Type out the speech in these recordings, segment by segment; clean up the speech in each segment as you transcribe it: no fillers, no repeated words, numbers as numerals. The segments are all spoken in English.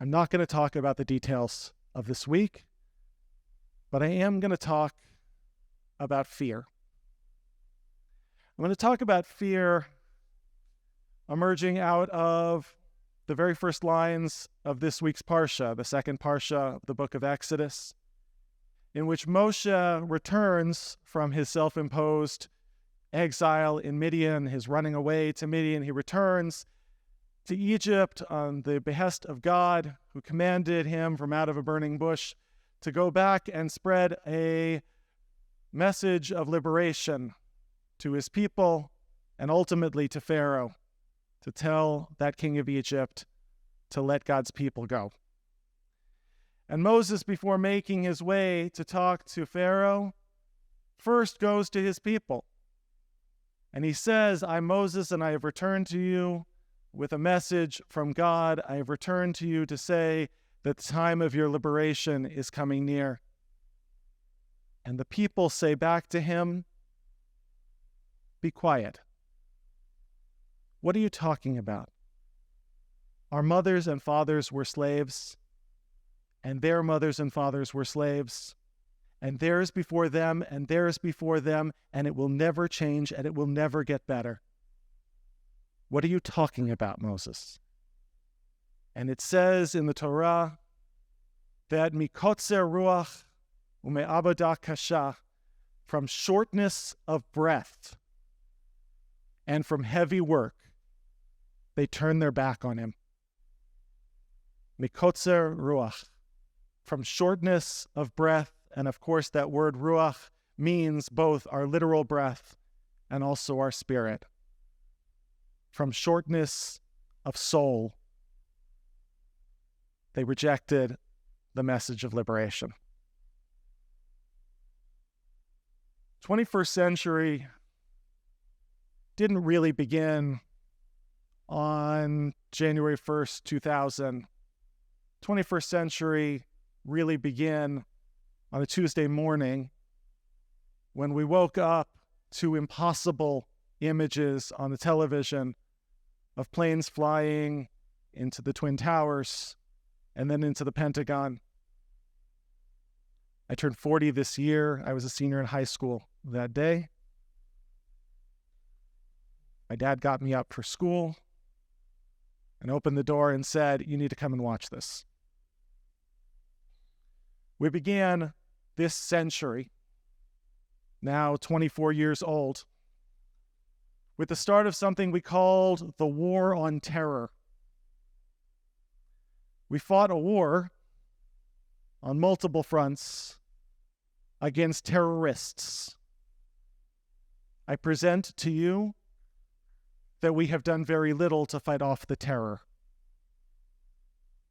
I'm not going to talk about the details of this week, but I am going to talk about fear. I'm going to talk about fear emerging out of the very first lines of this week's Parsha, the second Parsha of the book of Exodus, in which Moshe returns from his self-imposed exile in Midian, his running away to Midian. He returns to Egypt on the behest of God, who commanded him from out of a burning bush to go back and spread a message of liberation to his people and ultimately to Pharaoh, to tell that king of Egypt to let God's people go. And Moses, before making his way to talk to Pharaoh, first goes to his people. And he says, I'm Moses, and I have returned to you with a message from God. I have returned to you to say that the time of your liberation is coming near. And the people say back to him, be quiet. What are you talking about? Our mothers and fathers were slaves, and their mothers and fathers were slaves, and theirs before them, and theirs before them, and it will never change, and it will never get better. What are you talking about, Moses? And it says in the Torah that mikotzer ruach ume'abodah kasha, from shortness of breath and from heavy work, they turn their back on him. Mikotzer ruach, from shortness of breath, and of course that word ruach means both our literal breath and also our spirit. From shortness of soul, they rejected the message of liberation. 21st century didn't really begin on January 1st, 2000. 21st century really began on a Tuesday morning when we woke up to impossible images on the television of planes flying into the Twin Towers and then into the Pentagon. I turned 40 this year. I was a senior in high school that day. My dad got me up for school and opened the door and said, you need to come and watch this. We began this century, now 24 years old, with the start of something we called the War on Terror. We fought a war on multiple fronts against terrorists. I present to you that we have done very little to fight off the terror.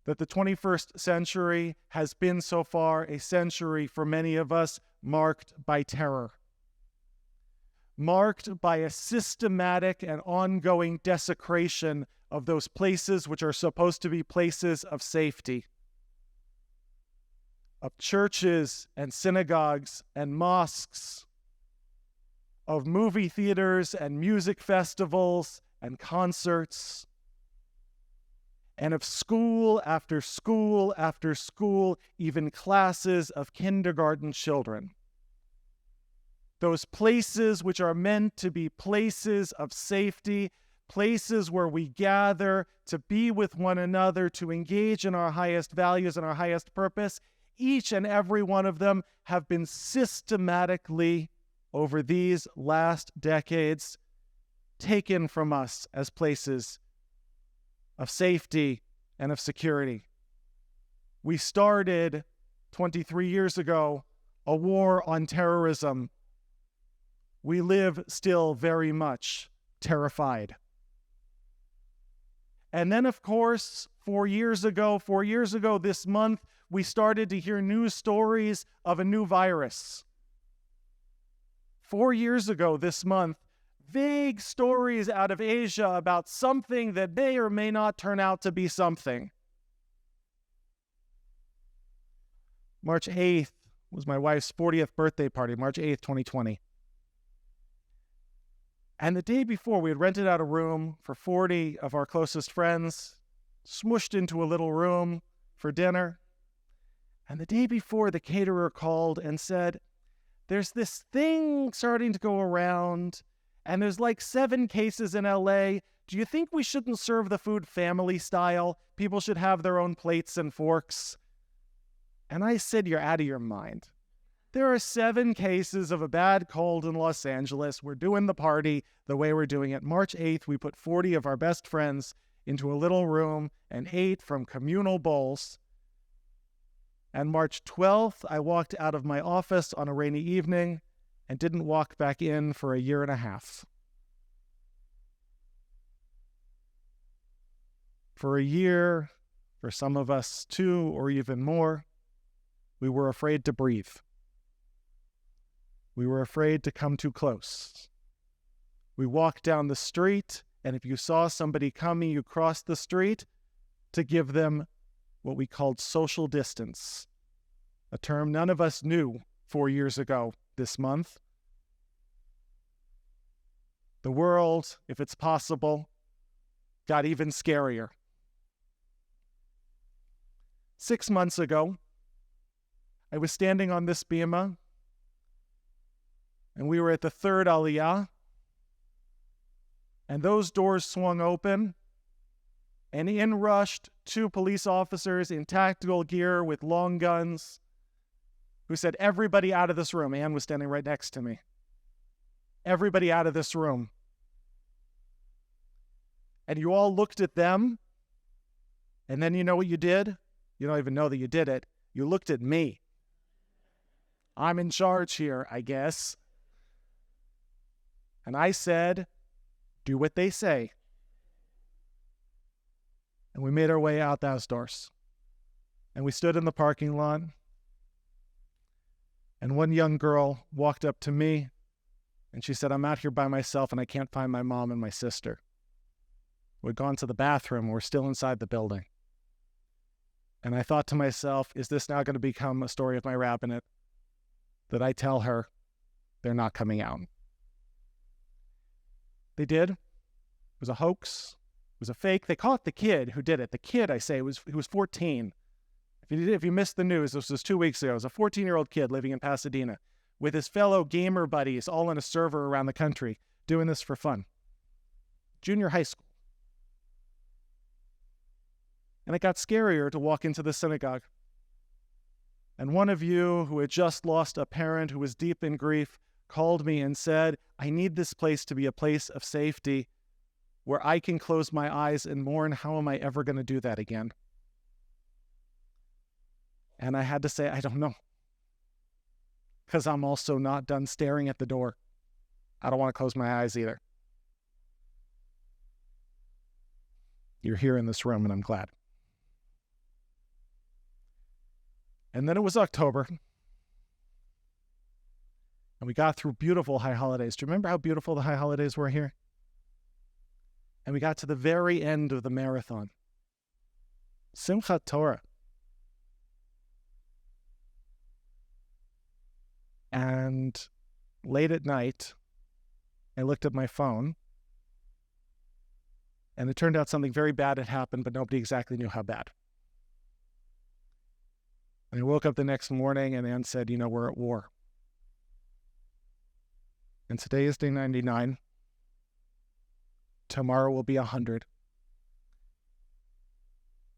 That the 21st century has been so far a century for many of us marked by terror, marked by a systematic and ongoing desecration of those places which are supposed to be places of safety, of churches and synagogues and mosques, of movie theaters and music festivals and concerts, and of school after school after school, even classes of kindergarten children. Those places which are meant to be places of safety, places where we gather to be with one another, to engage in our highest values and our highest purpose, each and every one of them have been systematically, over these last decades, taken from us as places of safety and of security. We started 23 years ago a war on terrorism. We live still very much terrified. And then, of course, 4 years ago this month, we started to hear news stories of a new virus. 4 years ago this month, vague stories out of Asia about something that may or may not turn out to be something. March 8th was my wife's 40th birthday party, March 8th, 2020. And the day before, we had rented out a room for 40 of our closest friends, smooshed into a little room for dinner. And the day before, the caterer called and said, there's this thing starting to go around, and there's like 7 cases in LA. Do you think we shouldn't serve the food family style? People should have their own plates and forks. And I said, you're out of your mind. There are 7 cases of a bad cold in Los Angeles. We're doing the party the way we're doing it. March 8th, we put 40 of our best friends into a little room and ate from communal bowls. And March 12th, I walked out of my office on a rainy evening and didn't walk back in for a year and a half. For a year, for some of us 2 or even more, we were afraid to breathe. We were afraid to come too close. We walked down the street, and if you saw somebody coming, you crossed the street to give them what we called social distance, a term none of us knew 4 years ago this month. The world, if it's possible, got even scarier. 6 months ago, I was standing on this bima, and we were at the 3rd Aliyah, and those doors swung open, and in rushed 2 police officers in tactical gear with long guns who said, everybody out of this room. Ann was standing right next to me. Everybody out of this room. And you all looked at them, and then you know what you did? You don't even know that you did it. You looked at me. I'm in charge here, I guess. And I said, do what they say. And we made our way out those doors. And we stood in the parking lot. And one young girl walked up to me, and she said, I'm out here by myself, and I can't find my mom and my sister. We'd gone to the bathroom. We're still inside the building. And I thought to myself, is this now going to become a story of my rabbinate? That I tell her they're not coming out. They did. It was a hoax. It was a fake. They caught the kid who did it. The kid, I say, he was 14. If you missed the news, this was 2 weeks ago. It was a 14-year-old kid living in Pasadena with his fellow gamer buddies all on a server around the country doing this for fun. Junior high school. And it got scarier to walk into the synagogue. And one of you who had just lost a parent who was deep in grief called me and said, I need this place to be a place of safety where I can close my eyes and mourn. How am I ever going to do that again? And I had to say, I don't know. Because I'm also not done staring at the door. I don't want to close my eyes either. You're here in this room, and I'm glad. And then it was October. And we got through beautiful high holidays. Do you remember how beautiful the high holidays were here? And we got to the very end of the marathon. Simchat Torah. And late at night, I looked at my phone, and it turned out something very bad had happened, but nobody exactly knew how bad. And I woke up the next morning, and Ann said, we're at war. And today is day 99. Tomorrow will be 100.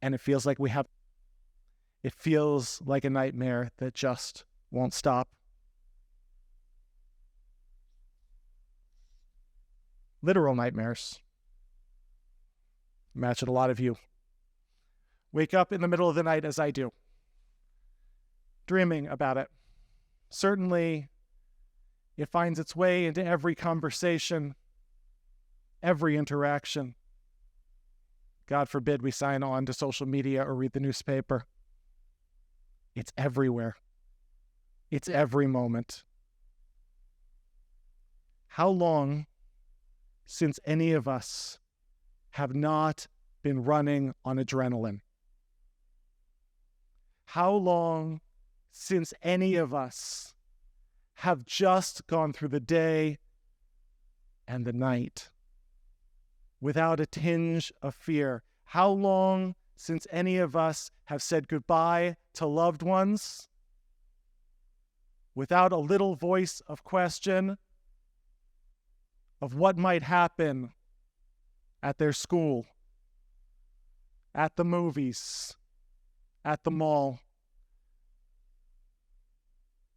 And it feels like it feels like a nightmare that just won't stop. Literal nightmares. Imagine a lot of you wake up in the middle of the night as I do, dreaming about it. Certainly, it finds its way into every conversation, every interaction. God forbid we sign on to social media or read the newspaper. It's everywhere. It's every moment. How long since any of us have not been running on adrenaline? How long since any of us have just gone through the day and the night without a tinge of fear? How long since any of us have said goodbye to loved ones without a little voice of question of what might happen at their school, at the movies, at the mall.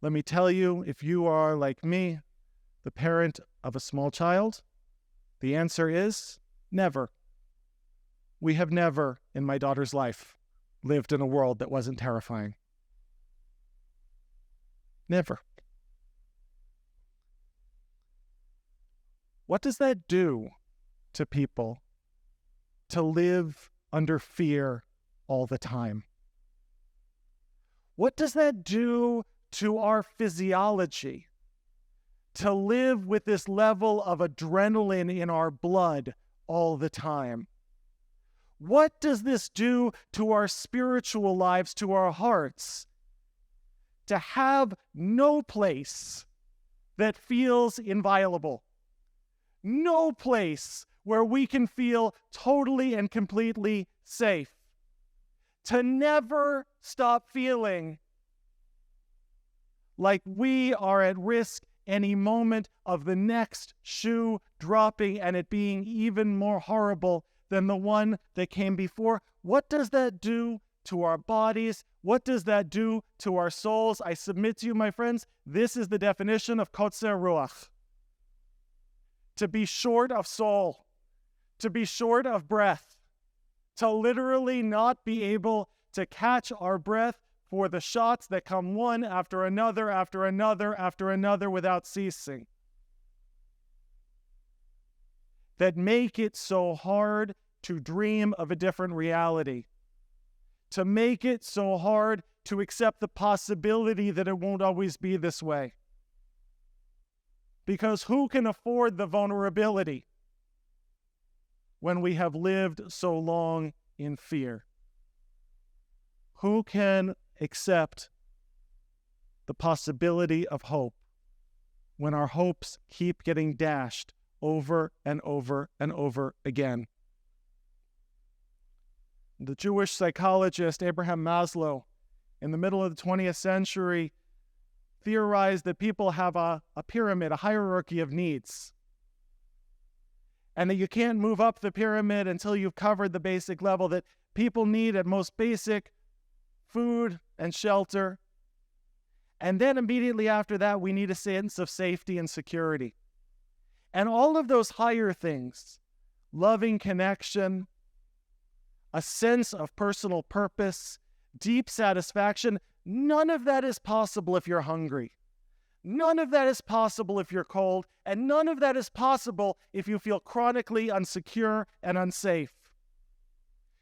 Let me tell you, if you are like me, the parent of a small child, the answer is never. We have never, in my daughter's life, lived in a world that wasn't terrifying. Never. What does that do to people to live under fear all the time? What does that do to our physiology to live with this level of adrenaline in our blood all the time? What does this do to our spiritual lives, to our hearts, to have no place that feels inviolable? No place where we can feel totally and completely safe. To never stop feeling like we are at risk any moment of the next shoe dropping and it being even more horrible than the one that came before. What does that do to our bodies? What does that do to our souls? I submit to you, my friends, this is the definition of kotzer ruach. To be short of soul, to be short of breath, to literally not be able to catch our breath for the shots that come one after another, after another, after another without ceasing. That make it so hard to dream of a different reality. To make it so hard to accept the possibility that it won't always be this way. Because who can afford the vulnerability when we have lived so long in fear? Who can accept the possibility of hope when our hopes keep getting dashed over and over and over again? The Jewish psychologist Abraham Maslow, in the middle of the 20th century, theorized that people have a pyramid, a hierarchy of needs, and that you can't move up the pyramid until you've covered the basic level, that people need at most basic food and shelter. And then immediately after that, we need a sense of safety and security. And all of those higher things, loving connection, a sense of personal purpose, deep satisfaction, none of that is possible if you're hungry. None of that is possible if you're cold. And none of that is possible if you feel chronically insecure and unsafe.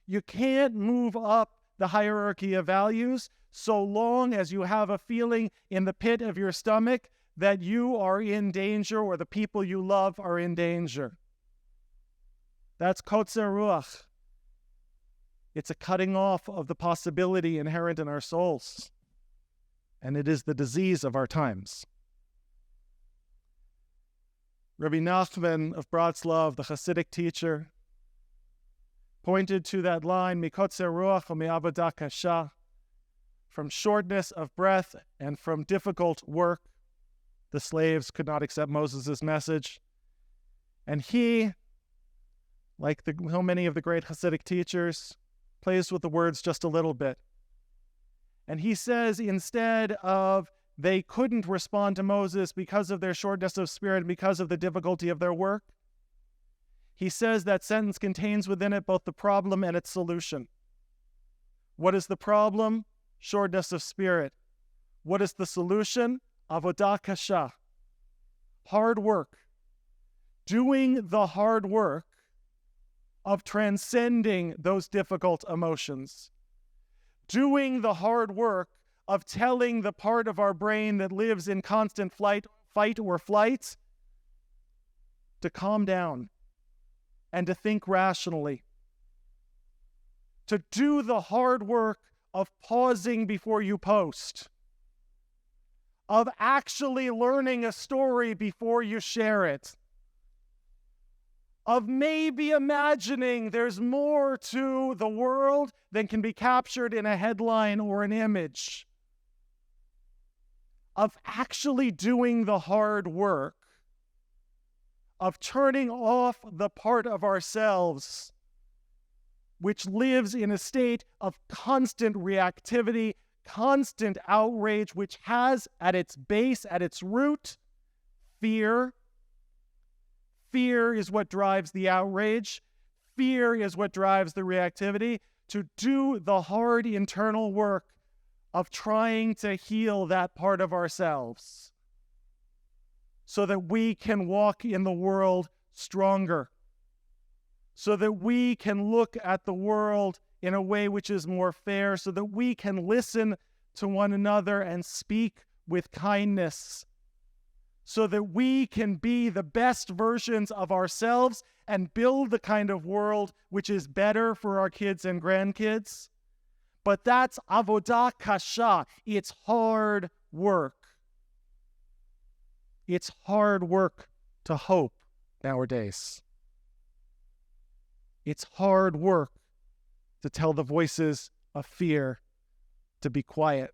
You can't move up the hierarchy of values so long as you have a feeling in the pit of your stomach that you are in danger or the people you love are in danger. That's kotzer ruach. It's a cutting off of the possibility inherent in our souls. And it is the disease of our times. Rabbi Nachman of Bratslav, the Hasidic teacher, pointed to that line, mikotzer ruach u'mi'avodah kasha, from shortness of breath and from difficult work. The slaves could not accept Moses' message. And he, like so many of the great Hasidic teachers, plays with the words just a little bit. And he says, instead of they couldn't respond to Moses because of their shortness of spirit, because of the difficulty of their work, he says that sentence contains within it both the problem and its solution. What is the problem? Shortness of spirit. What is the solution? Avodah kasha. Hard work. Doing the hard work of transcending those difficult emotions. Doing the hard work of telling the part of our brain that lives in constant fight or flight to calm down and to think rationally. To do the hard work of pausing before you post. Of actually learning a story before you share it. of maybe imagining there's more to the world than can be captured in a headline or an image, of actually doing the hard work, of turning off the part of ourselves which lives in a state of constant reactivity, constant outrage, which has at its base, at its root, fear. Fear is what drives the outrage. Fear is what drives the reactivity. To do the hard internal work of trying to heal that part of ourselves so that we can walk in the world stronger, so that we can look at the world in a way which is more fair, so that we can listen to one another and speak with kindness, so that we can be the best versions of ourselves and build the kind of world which is better for our kids and grandkids. But that's avodah kasha. It's hard work. It's hard work to hope nowadays. It's hard work to tell the voices of fear to be quiet.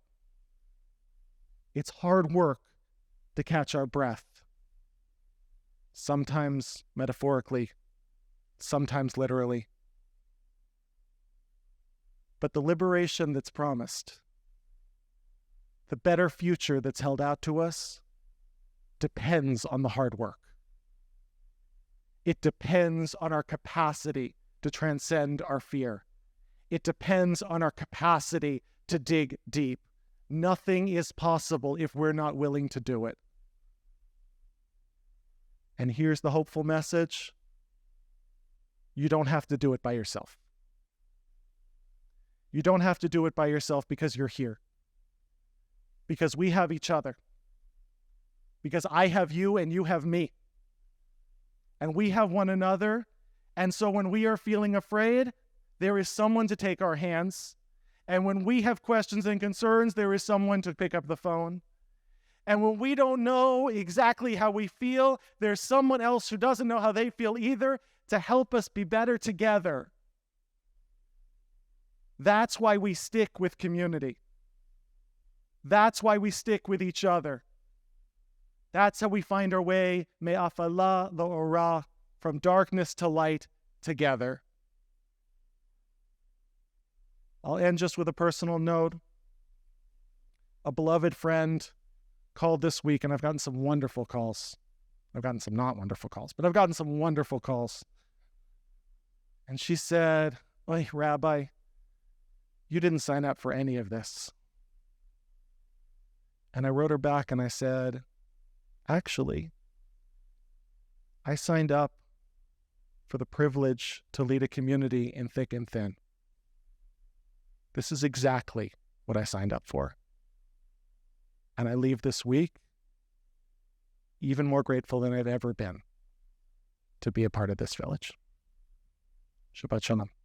It's hard work to catch our breath, sometimes metaphorically, sometimes literally. But the liberation that's promised, the better future that's held out to us, depends on the hard work. It depends on our capacity to transcend our fear. It depends on our capacity to dig deep. Nothing is possible if we're not willing to do it. And here's the hopeful message. You don't have to do it by yourself. You don't have to do it by yourself because you're here. Because we have each other. Because I have you and you have me. And we have one another. And so when we are feeling afraid, there is someone to take our hands. And when we have questions and concerns, there is someone to pick up the phone. And when we don't know exactly how we feel, there's someone else who doesn't know how they feel either to help us be better together. That's why we stick with community. That's why we stick with each other. That's how we find our way, me'afala lo'ora, from darkness to light together. I'll end just with a personal note. A beloved friend called this week, and I've gotten some wonderful calls. I've gotten some not wonderful calls, but I've gotten some wonderful calls. And she said, "Oy, Rabbi, you didn't sign up for any of this." And I wrote her back and I said, actually, I signed up for the privilege to lead a community in thick and thin. This is exactly what I signed up for. And I leave this week even more grateful than I've ever been to be a part of this village. Shabbat Shalom.